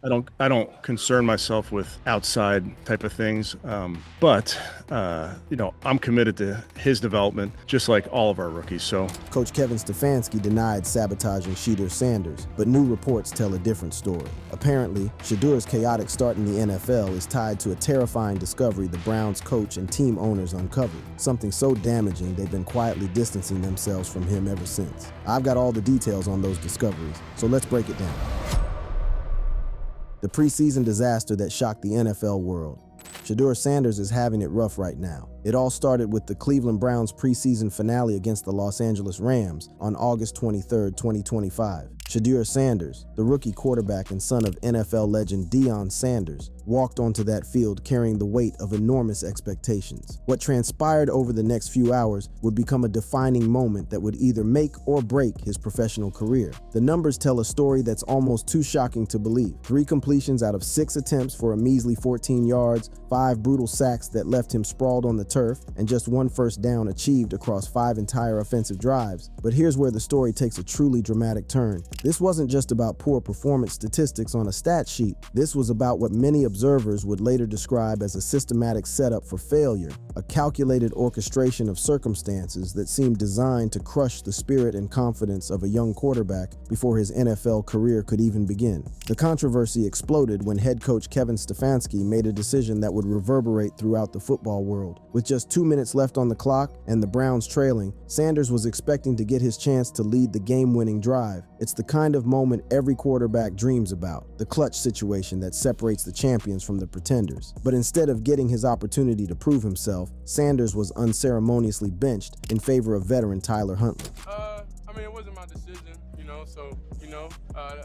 I don't concern myself with outside type of things. But I'm committed to his development, just like all of our rookies. So Coach Kevin Stefanski denied sabotaging Shedeur Sanders, but new reports tell a different story. Apparently, Shedeur's chaotic start in the NFL is tied to a terrifying discovery the Browns coach and team owners uncovered, something so damaging they've been quietly distancing themselves from him ever since. I've got all the details on those discoveries, so let's break it down. The preseason disaster that shocked the NFL world. Shedeur Sanders is having it rough right now. It all started with the Cleveland Browns preseason finale against the Los Angeles Rams on August 23, 2025. Shedeur Sanders, the rookie quarterback and son of NFL legend Deion Sanders, walked onto that field carrying the weight of enormous expectations. What transpired over the next few hours would become a defining moment that would either make or break his professional career. The numbers tell a story that's almost too shocking to believe. 3 completions out of 6 attempts for a measly 14 yards, 5 brutal sacks that left him sprawled on the turf, and just 1 first down achieved across 5 entire offensive drives. But here's where the story takes a truly dramatic turn. This wasn't just about poor performance statistics on a stat sheet. This was about what many observers would later describe as a systematic setup for failure, a calculated orchestration of circumstances that seemed designed to crush the spirit and confidence of a young quarterback before his NFL career could even begin. The controversy exploded when head coach Kevin Stefanski made a decision that would reverberate throughout the football world. With just 2 minutes left on the clock and the Browns trailing, Sanders was expecting to get his chance to lead the game-winning drive. It's the kind of moment every quarterback dreams about, the clutch situation that separates the champions from the pretenders. But instead of getting his opportunity to prove himself, Sanders was unceremoniously benched in favor of veteran Tyler Huntley. It wasn't my decision,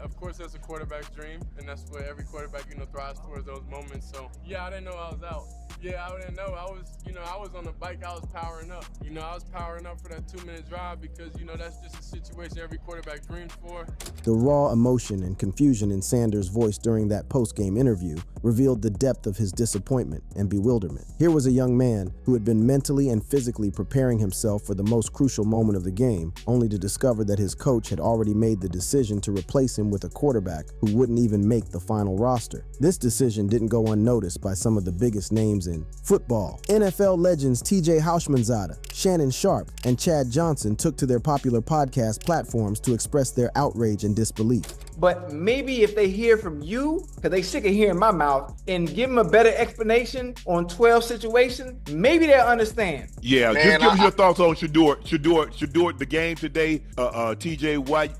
of course that's a quarterback's dream, and that's what every quarterback, thrives for, those moments. So, yeah, I didn't know I was out. Yeah, I didn't know. I was on the bike, I was powering up. I was powering up for that 2-minute drive because, that's just a situation every quarterback dreams for. The raw emotion and confusion in Sanders' voice during that post-game interview revealed the depth of his disappointment and bewilderment. Here was a young man who had been mentally and physically preparing himself for the most crucial moment of the game, only to discover that his coach had already made the decision to replace him with a quarterback who wouldn't even make the final roster. This decision didn't go unnoticed by some of the biggest names in football. NFL legends T.J. Houshmandzadeh, Shannon Sharpe, and Chad Johnson took to their popular podcast platforms to express their outrage and disbelief. But maybe if they hear from you, because they sick of hearing my mouth, and give them a better explanation on 12 situations, maybe they'll understand. Yeah, just give us your thoughts on Shedeur, the game today. TJ,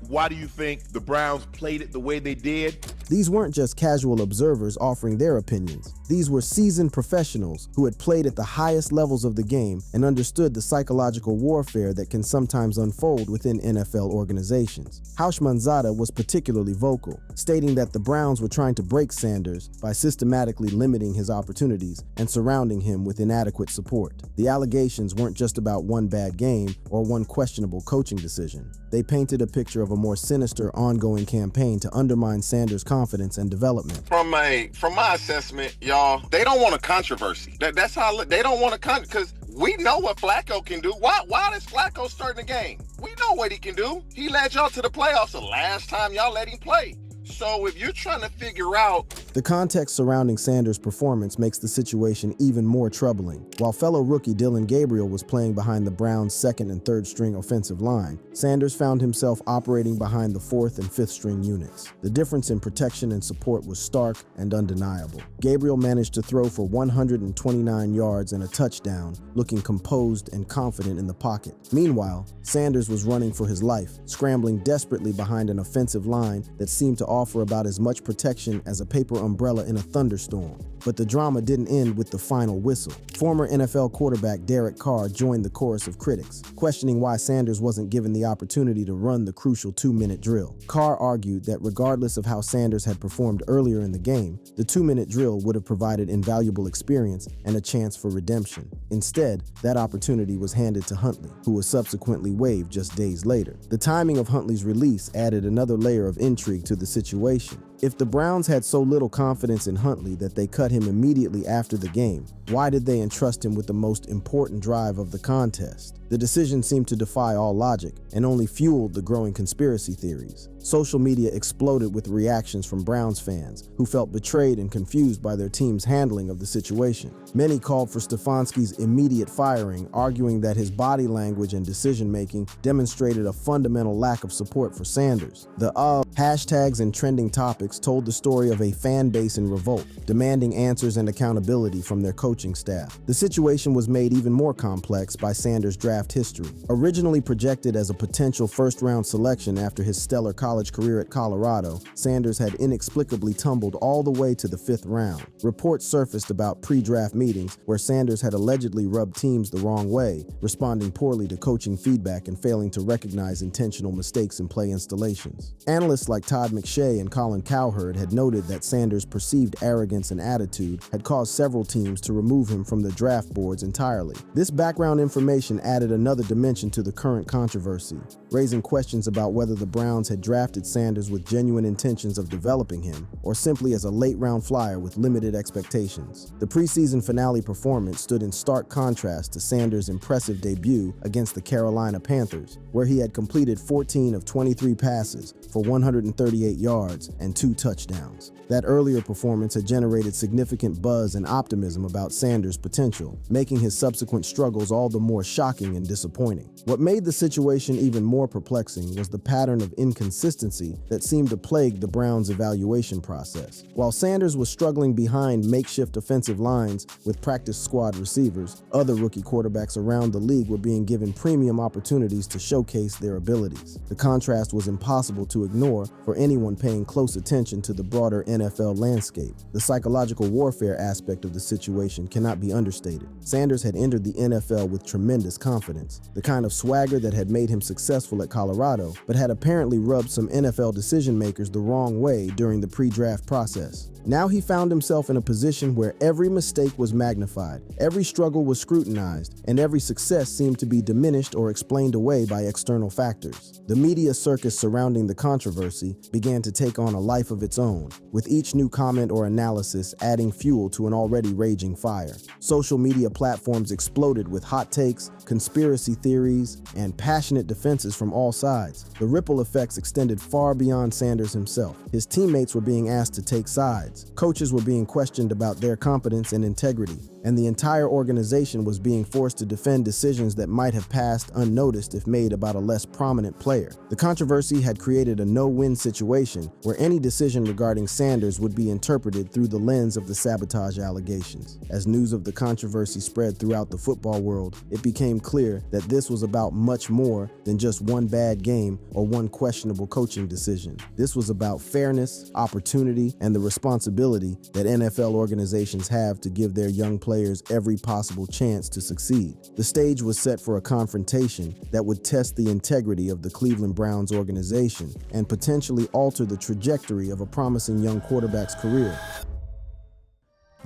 why do you think the Browns played it the way they did? These weren't just casual observers offering their opinions. These were seasoned professionals who had played at the highest levels of the game and understood the psychological warfare that can sometimes unfold within NFL organizations. Houshmandzadeh was particularly vocal, stating that the Browns were trying to break Sanders by systematically limiting his opportunities and surrounding him with inadequate support. The allegations weren't just about one bad game or one questionable coaching decision. They painted a picture of a more sinister ongoing campaign to undermine Sanders' confidence and development. From my assessment, y'all, they don't want a controversy. That's how they don't want a because we know what Flacco can do. Why does Flacco start in the game? We know what he can do. He led y'all to the playoffs the last time y'all let him play. So if you're trying to figure out... The context surrounding Sanders' performance makes the situation even more troubling. While fellow rookie Dillon Gabriel was playing behind the Browns' second and third string offensive line, Sanders found himself operating behind the fourth and fifth string units. The difference in protection and support was stark and undeniable. Gabriel managed to throw for 129 yards and a touchdown, looking composed and confident in the pocket. Meanwhile, Sanders was running for his life, scrambling desperately behind an offensive line that seemed to offer about as much protection as a paper umbrella in a thunderstorm. But the drama didn't end with the final whistle. Former NFL quarterback Derek Carr joined the chorus of critics, questioning why Sanders wasn't given the opportunity to run the crucial 2-minute drill. Carr argued that regardless of how Sanders had performed earlier in the game, the 2-minute drill would have provided invaluable experience and a chance for redemption. Instead, that opportunity was handed to Huntley, who was subsequently waived just days later. The timing of Huntley's release added another layer of intrigue to the situation. If the Browns had so little confidence in Huntley that they cut him immediately after the game, why did they entrust him with the most important drive of the contest? The decision seemed to defy all logic and only fueled the growing conspiracy theories. Social media exploded with reactions from Browns fans who felt betrayed and confused by their team's handling of the situation. Many called for Stefanski's immediate firing, arguing that his body language and decision-making demonstrated a fundamental lack of support for Sanders. The hashtags and trending topics told the story of a fan base in revolt, demanding answers and accountability from their coaching staff. The situation was made even more complex by Sanders' draft history. Originally projected as a potential first-round selection after his stellar college career at Colorado, Sanders had inexplicably tumbled all the way to the 5th round. Reports surfaced about pre-draft meetings where Sanders had allegedly rubbed teams the wrong way, responding poorly to coaching feedback and failing to recognize intentional mistakes in play installations. Analysts like Todd McShay and Colin Cowherd had noted that Sanders' perceived arrogance and attitude had caused several teams to remove him from the draft boards entirely. This background information added another dimension to the current controversy, raising questions about whether the Browns had drafted Sanders with genuine intentions of developing him, or simply as a late-round flyer with limited expectations. The preseason finale performance stood in stark contrast to Sanders' impressive debut against the Carolina Panthers, where he had completed 14 of 23 passes for 138 yards and 2 touchdowns. That earlier performance had generated significant buzz and optimism about Sanders' potential, making his subsequent struggles all the more shocking and disappointing. What made the situation even more perplexing was the pattern of inconsistency that seemed to plague the Browns' evaluation process. While Sanders was struggling behind makeshift offensive lines with practice squad receivers, other rookie quarterbacks around the league were being given premium opportunities to showcase their abilities. The contrast was impossible to ignore for anyone paying close attention to the broader NFL landscape. The psychological warfare aspect of the situation cannot be understated. Sanders had entered the NFL with tremendous confidence, the kind of swagger that had made him successful at Colorado, but had apparently rubbed some NFL decision-makers the wrong way during the pre-draft process. Now he found himself in a position where every mistake was magnified, every struggle was scrutinized, and every success seemed to be diminished or explained away by external factors. The media circus surrounding the controversy began to take on a life of its own, with each new comment or analysis adding fuel to an already raging fire. Social media platforms exploded with hot takes, conspiracy theories, and passionate defenses from all sides. The ripple effects extended far beyond Sanders himself. His teammates were being asked to take sides. Coaches were being questioned about their competence and integrity, and the entire organization was being forced to defend decisions that might have passed unnoticed if made about a less prominent player. The controversy had created a no-win situation where any decision regarding Sanders would be interpreted through the lens of the sabotage allegations. As news of the controversy spread throughout the football world, it became clear that this was about much more than just one bad game or one questionable coaching decision. This was about fairness, opportunity, and the responsibility that NFL organizations have to give their young players every possible chance to succeed. The stage was set for a confrontation that would test the integrity of the Cleveland Browns organization and potentially alter the trajectory of a promising young quarterback's career.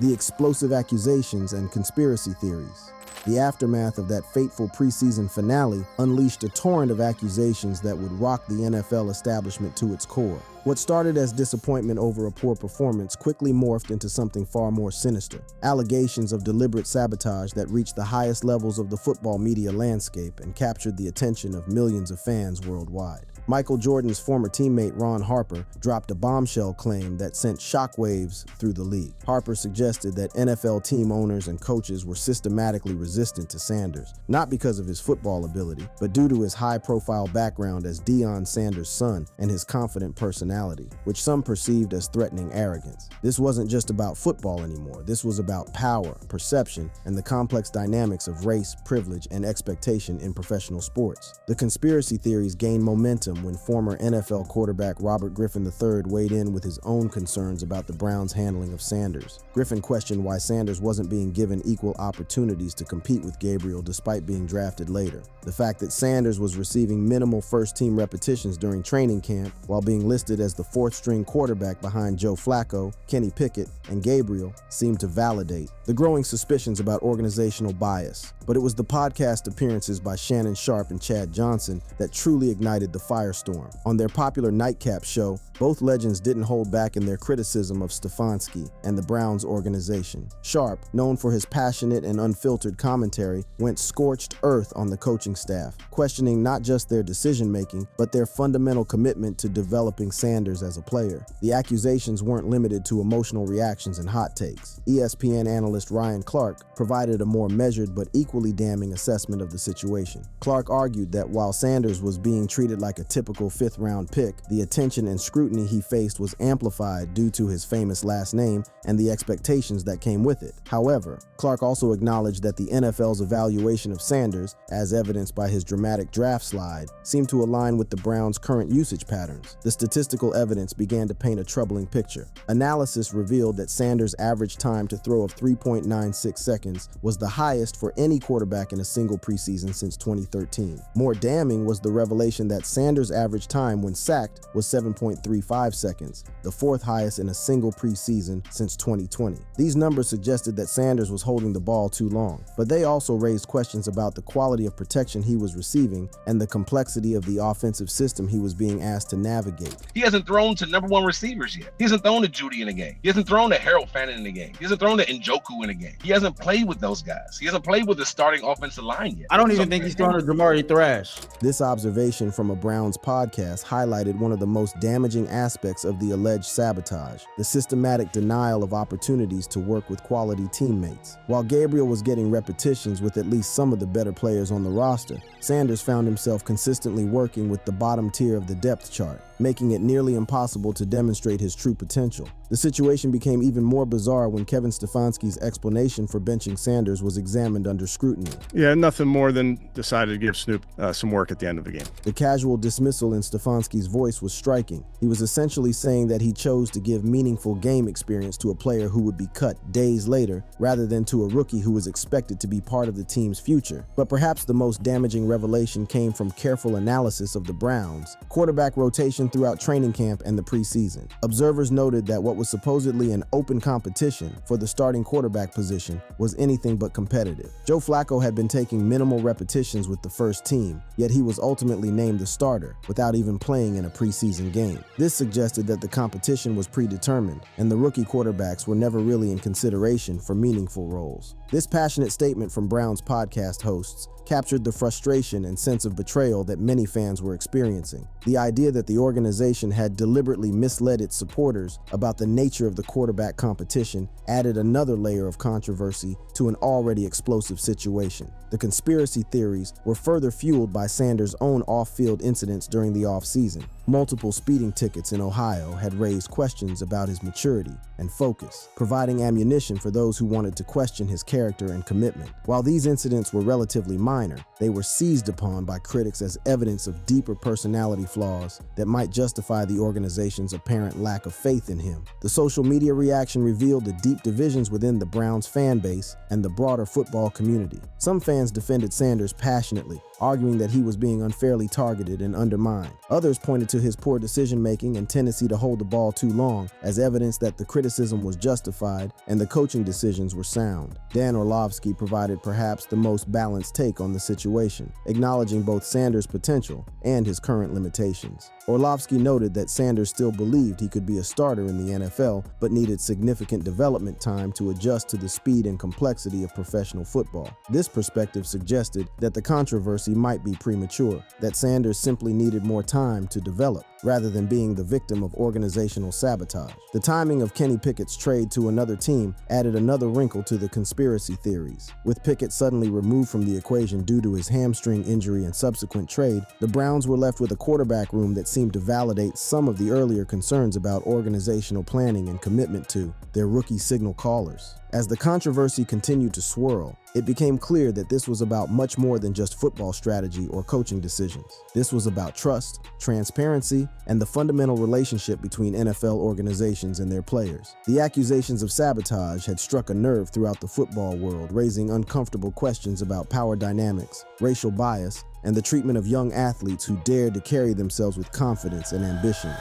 The explosive accusations and conspiracy theories. The aftermath of that fateful preseason finale unleashed a torrent of accusations that would rock the NFL establishment to its core. What started as disappointment over a poor performance quickly morphed into something far more sinister. Allegations of deliberate sabotage that reached the highest levels of the football media landscape and captured the attention of millions of fans worldwide. Michael Jordan's former teammate Ron Harper dropped a bombshell claim that sent shockwaves through the league. Harper suggested that NFL team owners and coaches were systematically resistant to Sanders, not because of his football ability, but due to his high-profile background as Deion Sanders' son and his confident personality, which some perceived as threatening arrogance. This wasn't just about football anymore. This was about power, perception, and the complex dynamics of race, privilege, and expectation in professional sports. The conspiracy theories gained momentum when former NFL quarterback Robert Griffin III weighed in with his own concerns about the Browns' handling of Sanders. Griffin questioned why Sanders wasn't being given equal opportunities to compete with Gabriel despite being drafted later. The fact that Sanders was receiving minimal first-team repetitions during training camp while being listed as the fourth-string quarterback behind Joe Flacco, Kenny Pickett, and Gabriel seemed to validate the growing suspicions about organizational bias. But it was the podcast appearances by Shannon Sharpe and Chad Johnson that truly ignited the fire firestorm. On their popular Nightcap show, both legends didn't hold back in their criticism of Stefanski and the Browns organization. Sharp, known for his passionate and unfiltered commentary, went scorched earth on the coaching staff, questioning not just their decision-making, but their fundamental commitment to developing Sanders as a player. The accusations weren't limited to emotional reactions and hot takes. ESPN analyst Ryan Clark provided a more measured but equally damning assessment of the situation. Clark argued that while Sanders was being treated like a typical fifth-round pick, the attention and scrutiny he faced was amplified due to his famous last name and the expectations that came with it. However, Clark also acknowledged that the NFL's evaluation of Sanders, as evidenced by his dramatic draft slide, seemed to align with the Browns' current usage patterns. The statistical evidence began to paint a troubling picture. Analysis revealed that Sanders' average time to throw of 3.96 seconds was the highest for any quarterback in a single preseason since 2013. More damning was the revelation that Sanders' average time when sacked was 7.35 seconds, the fourth highest in a single preseason since 2020. These numbers suggested that Sanders was holding the ball too long, but they also raised questions about the quality of protection he was receiving and the complexity of the offensive system he was being asked to navigate. He hasn't thrown to number one receivers yet. He hasn't thrown to Judy in a game. He hasn't thrown to Harold Fannin in a game. He hasn't thrown to Njoku in a game. He hasn't played with those guys. He hasn't played with the starting offensive line yet. I don't even think he's throwing to Jamari Thrash. This observation from a Browns podcast highlighted one of the most damaging aspects of the alleged sabotage, the systematic denial of opportunities to work with quality teammates. While Gabriel was getting repetitions with at least some of the better players on the roster, Sanders found himself consistently working with the bottom tier of the depth chart, making it nearly impossible to demonstrate his true potential. The situation became even more bizarre when Kevin Stefanski's explanation for benching Sanders was examined under scrutiny. Yeah, nothing more than decided to give Snoop some work at the end of the game. The casual dismissal in Stefanski's voice was striking. He was essentially saying that he chose to give meaningful game experience to a player who would be cut days later, rather than to a rookie who was expected to be part of the team's future. But perhaps the most damaging revelation came from careful analysis of the Browns' quarterback rotation throughout training camp and the preseason. Observers noted that what was supposedly an open competition for the starting quarterback position was anything but competitive. Joe Flacco had been taking minimal repetitions with the first team, yet he was ultimately named the starter without even playing in a preseason game. This suggested that the competition was predetermined, and the rookie quarterbacks were never really in consideration for meaningful roles. This passionate statement from Browns podcast hosts captured the frustration and sense of betrayal that many fans were experiencing. The idea that the organization had deliberately misled its supporters about the nature of the quarterback competition added another layer of controversy to an already explosive situation. The conspiracy theories were further fueled by Sanders' own off-field incidents during the offseason. Multiple speeding tickets in Ohio had raised questions about his maturity and focus, providing ammunition for those who wanted to question his character and commitment. While these incidents were relatively minor, they were seized upon by critics as evidence of deeper personality flaws that might justify the organization's apparent lack of faith in him. The social media reaction revealed the deep divisions within the Browns fan base and the broader football community. Some fans defended Sanders passionately, arguing that he was being unfairly targeted and undermined. Others pointed to his poor decision-making and tendency to hold the ball too long as evidence that the criticism was justified and the coaching decisions were sound. Dan Orlovsky provided perhaps the most balanced take on the situation, acknowledging both Sanders' potential and his current limitations. Orlovsky noted that Sanders still believed he could be a starter in the NFL, but needed significant development time to adjust to the speed and complexity of professional football. This perspective suggested that the controversy might be premature, that Sanders simply needed more time to develop, rather than being the victim of organizational sabotage. The timing of Kenny Pickett's trade to another team added another wrinkle to the conspiracy theories. With Pickett suddenly removed from the equation due to his hamstring injury and subsequent trade, the Browns were left with a quarterback room that seemed to validate some of the earlier concerns about organizational planning and commitment to their rookie signal callers. As the controversy continued to swirl, it became clear that this was about much more than just football strategy or coaching decisions. This was about trust, transparency, and the fundamental relationship between NFL organizations and their players. The accusations of sabotage had struck a nerve throughout the football world, raising uncomfortable questions about power dynamics, racial bias, and the treatment of young athletes who dared to carry themselves with confidence and ambition.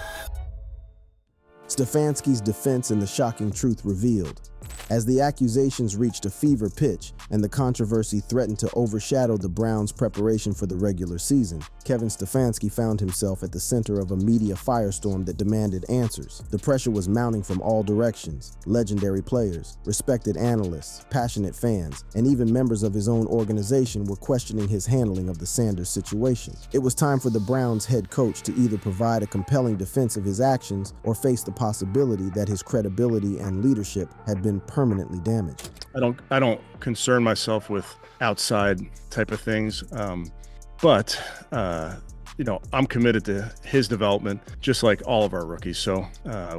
Stefanski's defense and the shocking truth revealed. As the accusations reached a fever pitch and the controversy threatened to overshadow the Browns' preparation for the regular season, Kevin Stefanski found himself at the center of a media firestorm that demanded answers. The pressure was mounting from all directions: legendary players, respected analysts, passionate fans, and even members of his own organization were questioning his handling of the Sanders situation. It was time for the Browns' head coach to either provide a compelling defense of his actions or face the possibility that his credibility and leadership had been permanently damaged. I don't concern myself with outside type of things, but I'm committed to his development, just like all of our rookies. So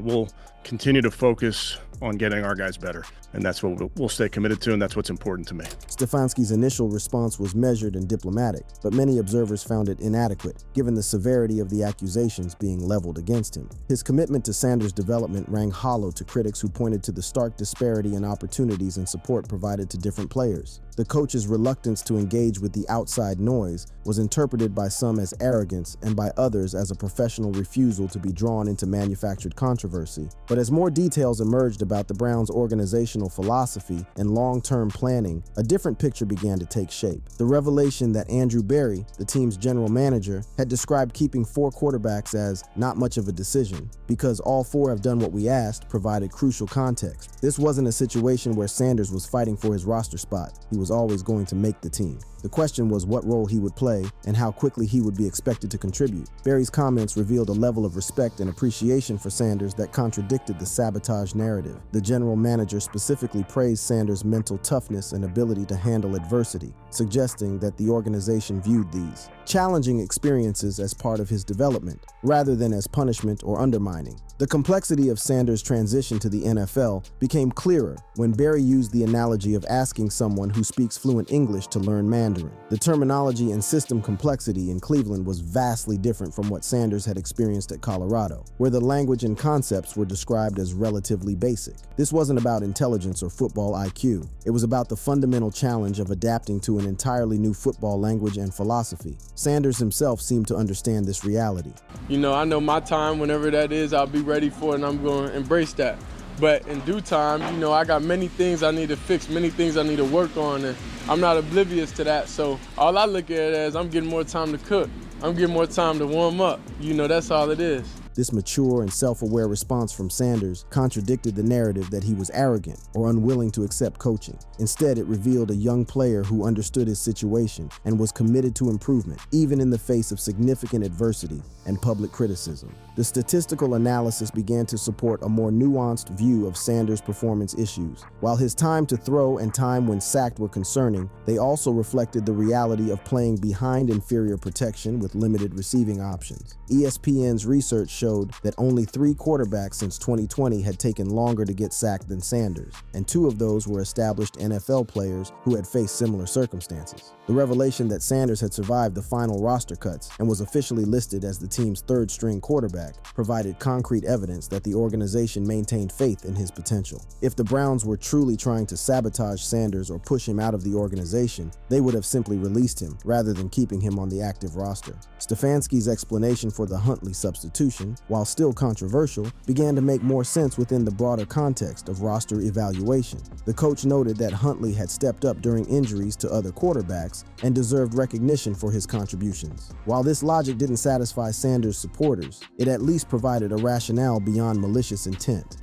we'll continue to focus on getting our guys better, and that's what we'll stay committed to, and that's what's important to me. Stefanski's initial response was measured and diplomatic, but many observers found it inadequate, given the severity of the accusations being leveled against him. His commitment to Sanders' development rang hollow to critics who pointed to the stark disparity in opportunities and support provided to different players. The coach's reluctance to engage with the outside noise was interpreted by some as arrogance and by others as a professional refusal to be drawn into manufactured controversy. But as more details emerged about the Browns' organizational philosophy and long-term planning, a different picture began to take shape. The revelation that Andrew Berry, the team's general manager, had described keeping 4 quarterbacks as not much of a decision because all 4 have done what we asked provided crucial context. This wasn't a situation where Sanders was fighting for his roster spot. He was always going to make the team. The question was what role he would play and how quickly he would be expected to contribute. Berry's comments revealed a level of respect and appreciation for Sanders that contradicted the sabotage narrative. The general manager specifically praised Sanders' mental toughness and ability to handle adversity, suggesting that the organization viewed these challenging experiences as part of his development, rather than as punishment or undermining. The complexity of Sanders' transition to the NFL became clearer when Berry used the analogy of asking someone who speaks fluent English to learn Mandarin. The terminology and system complexity in Cleveland was vastly different from what Sanders had experienced at Colorado, where the language and concepts were described as relatively basic. This wasn't about intelligence or football IQ. It was about the fundamental challenge of adapting to an entirely new football language and philosophy. Sanders himself seemed to understand this reality. I know my time, whenever that is, I'll be ready for it, and I'm going to embrace that. But in due time, I got many things I need to fix, many things I need to work on, and I'm not oblivious to that. So all I look at it as I'm getting more time to cook. I'm getting more time to warm up. That's all it is. This mature and self-aware response from Sanders contradicted the narrative that he was arrogant or unwilling to accept coaching. Instead, it revealed a young player who understood his situation and was committed to improvement, even in the face of significant adversity and public criticism. The statistical analysis began to support a more nuanced view of Sanders' performance issues. While his time to throw and time when sacked were concerning, they also reflected the reality of playing behind inferior protection with limited receiving options. ESPN's research showed that only 3 quarterbacks since 2020 had taken longer to get sacked than Sanders, and 2 of those were established NFL players who had faced similar circumstances. The revelation that Sanders had survived the final roster cuts and was officially listed as the team's 3rd-string quarterback provided concrete evidence that the organization maintained faith in his potential. If the Browns were truly trying to sabotage Sanders or push him out of the organization, they would have simply released him rather than keeping him on the active roster. Stefanski's explanation for the Huntley substitution, while still controversial, began to make more sense within the broader context of roster evaluation. The coach noted that Huntley had stepped up during injuries to other quarterbacks and deserved recognition for his contributions. While this logic didn't satisfy Sanders' supporters, it at least provided a rationale beyond malicious intent.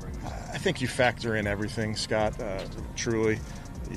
I think you factor in everything, Scott, truly.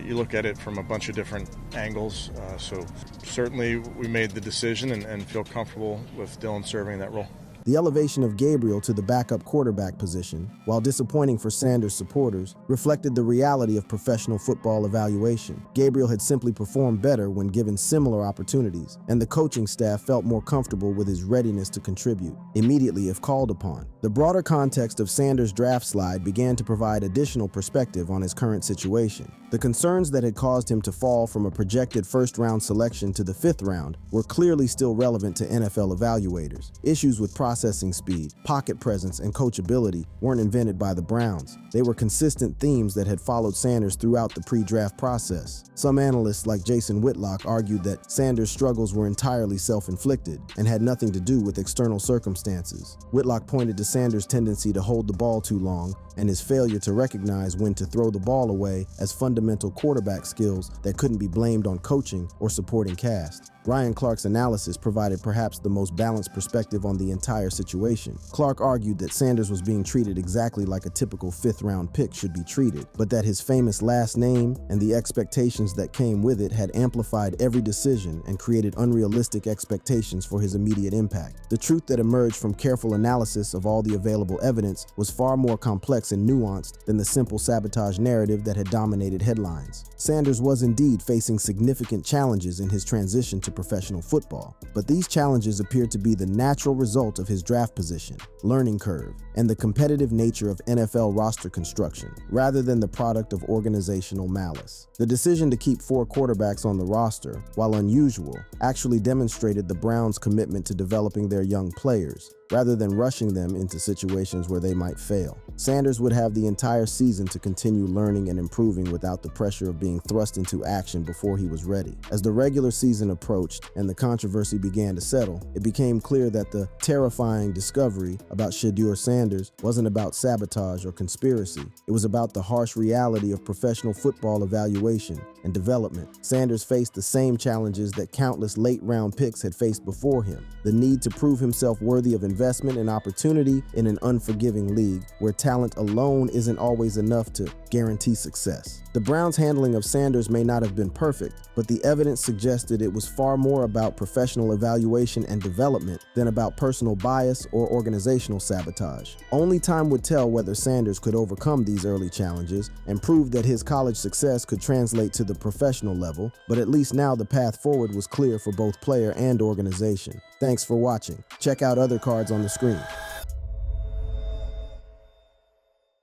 You look at it from a bunch of different angles. So certainly we made the decision and feel comfortable with Dylan serving that role. The elevation of Gabriel to the backup quarterback position, while disappointing for Sanders' supporters, reflected the reality of professional football evaluation. Gabriel had simply performed better when given similar opportunities, and the coaching staff felt more comfortable with his readiness to contribute immediately if called upon. The broader context of Sanders' draft slide began to provide additional perspective on his current situation. The concerns that had caused him to fall from a projected first-round selection to the 5th round were clearly still relevant to NFL evaluators. Issues with processing speed, pocket presence, and coachability weren't invented by the Browns. They were consistent themes that had followed Sanders throughout the pre-draft process. Some analysts like Jason Whitlock argued that Sanders' struggles were entirely self-inflicted and had nothing to do with external circumstances. Whitlock pointed to Sanders' tendency to hold the ball too long and his failure to recognize when to throw the ball away as fundamental quarterback skills that couldn't be blamed on coaching or supporting cast. Ryan Clark's analysis provided perhaps the most balanced perspective on the entire situation. Clark argued that Sanders was being treated exactly like a typical fifth-round pick should be treated, but that his famous last name and the expectations that came with it had amplified every decision and created unrealistic expectations for his immediate impact. The truth that emerged from careful analysis of all the available evidence was far more complex and nuanced than the simple sabotage narrative that had dominated headlines. Sanders was indeed facing significant challenges in his transition to professional football, but these challenges appeared to be the natural result of his draft position, learning curve, and the competitive nature of NFL roster construction, rather than the product of organizational malice. The decision to keep 4 quarterbacks on the roster, while unusual, actually demonstrated the Browns' commitment to developing their young players, rather than rushing them into situations where they might fail. Sanders would have the entire season to continue learning and improving without the pressure of being thrust into action before he was ready. As the regular season approached and the controversy began to settle, it became clear that the terrifying discovery about Shedeur Sanders wasn't about sabotage or conspiracy. It was about the harsh reality of professional football evaluation and development. Sanders faced the same challenges that countless late-round picks had faced before him: the need to prove himself worthy of investment and opportunity in an unforgiving league where talent alone isn't always enough to guarantee success. The Browns' handling of Sanders may not have been perfect, but the evidence suggested it was far more about professional evaluation and development than about personal bias or organizational sabotage. Only time would tell whether Sanders could overcome these early challenges and prove that his college success could translate to the professional level, but at least now the path forward was clear for both player and organization. Thanks for watching. Check out other cards on the screen.